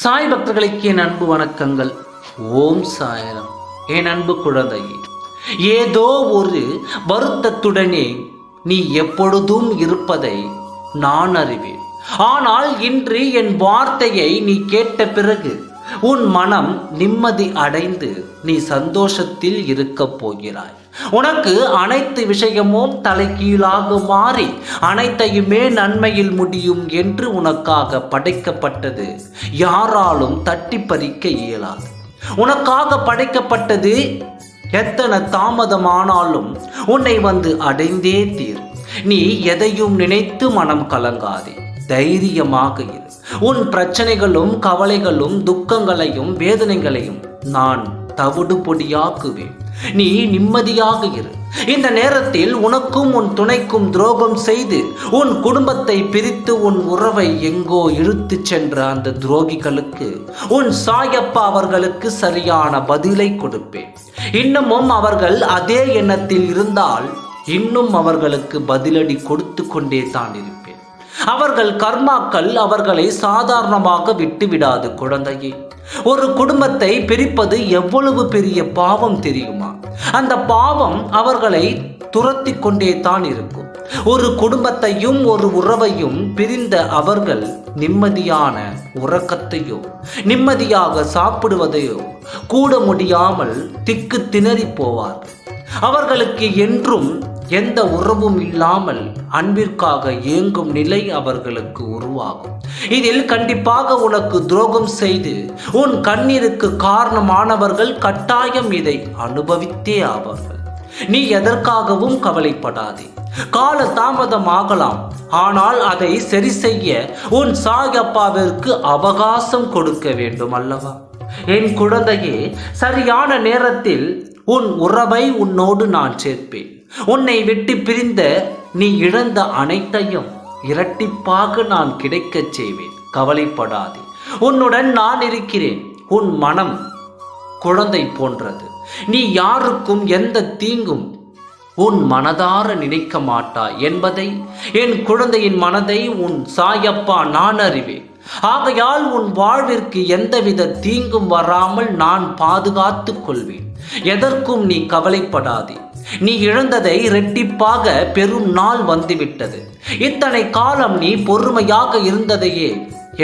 சாய் பக்தர்களுக்கு என் அன்பு வணக்கங்கள். ஓம் சாயரம். என் அன்பு குழந்தையே, ஏதோ ஒரு வருத்தத்துடனே நீ எப்பொழுதும் இருப்பதை நான் அறிவேன். ஆனால் இன்று என் வார்த்தையை நீ கேட்ட பிறகு உன் மனம் நிம்மதி அடைந்து நீ சந்தோஷத்தில் இருக்கப் போகிறாய். உனக்கு அனைத்து விஷயமும் தலைகீழாக மாறி அனைத்தையுமே நன்மையில் முடியும் என்று உனக்காக படைக்கப்பட்டது யாராலும் தட்டி பறிக்க இயலாது. உனக்காக படைக்கப்பட்டது எத்தனை தாமதமானாலும் உன்னை வந்து அடைந்தே தீரும். நீ எதையும் நினைத்து மனம் கலங்காதே, தைரியமாக இரு. உன் பிரச்சனைகளும் கவலைகளும் துக்கங்களையும் வேதனைகளையும் நான் தவிடு பொடியாக்குவேன். நீ நிம்மதியாக இரு. இந்த நேரத்தில் உனக்கும் உன் துணைக்கும் துரோகம் செய்து உன் குடும்பத்தை பிரித்து உன் உறவை எங்கோ இழுத்து சென்ற அந்த துரோகிகளுக்கு உன் சாயப்பா அவர்களுக்கு சரியான பதிலை கொடுப்பேன். இன்னமும் அவர்கள் அதே எண்ணத்தில் இருந்தால் இன்னும் அவர்களுக்கு பதிலடி கொடுத்து கொண்டே தான் இருப்பேன். அவர்கள் கர்மாக்கள் அவர்களை சாதாரணமாக விட்டுவிடாது குழந்தையே. ஒரு குடும்பத்தை பிரிப்பது எவ்வளவு பெரிய பாவம் தெரியுமா? அந்த பாவம் அவர்களை துரத்தி கொண்டே தான் இருக்கும். ஒரு குடும்பத்தையும் ஒரு உறவையும் பிரிந்த அவர்கள் நிம்மதியான உறக்கத்தையோ நிம்மதியாக சாப்பிடுவதையோ கூட முடியாமல் திக்கு திணறி போவார்கள். அவர்களுக்கு என்றும் எந்த உறவும் இல்லாமல் அன்பிற்காக ஏங்கும் நிலை அவர்களுக்கு உருவாகும். இதில் கண்டிப்பாக உனக்கு துரோகம் செய்து உன் கண்ணீருக்கு காரணமானவர்கள் கட்டாயம் இதை அனுபவித்தே ஆவார்கள். நீ எதற்காகவும் கவலைப்படாதே. கால தாமதமாகலாம், ஆனால் அதை சரி செய்ய உன் சாயப்பாவிற்கு அவகாசம் கொடுக்க வேண்டும் அல்லவா? என் குழந்தையே, சரியான நேரத்தில் உன் உறவை உன்னோடு நான் சேர்ப்பேன். உன்னை விட்டு பிரிந்த நீ இழந்த அனைத்தையும் இரட்டிப்பாக நான் கிடைக்கச் செய்வேன். கவலைப்படாதே, உன்னுடன் நான் இருக்கிறேன். உன் மனம் குழந்தை போன்றது. நீ யாருக்கும் எந்த தீங்கும் உன் மனதார நினைக்க மாட்டாய் என்பதை, என் குழந்தையின் மனதை உன் சாயப்பா நான் அறிவேன். ஆகையால் உன் வாழ்விற்கு எந்தவித தீங்கும் வராமல் நான் பாதுகாத்துக் கொள்வேன். எதற்கும் நீ கவலைப்படாதே. நீ இழந்ததை இரட்டிப்பாக பெரும் நாள் வந்துவிட்டது. இத்தனை காலம் நீ பொறுமையாக இருந்ததையே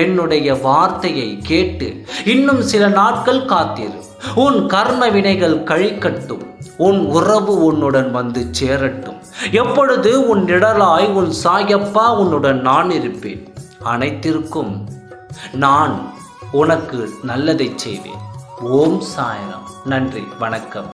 என்னுடைய வார்த்தையை கேட்டு இன்னும் சில நாட்கள் காத்திரு. உன் கர்ம வினைகள் கழிக்கட்டும். உன் உறவு உன்னுடன் வந்து சேரட்டும். எப்பொழுது உன் நிழலாய் உன் சாயப்பா உன்னுடன் நான் இருப்பேன். அனைத்திற்கும் நான் உனக்கு நல்லதை செய்வேன். ஓம் சாயராம். நன்றி, வணக்கம்.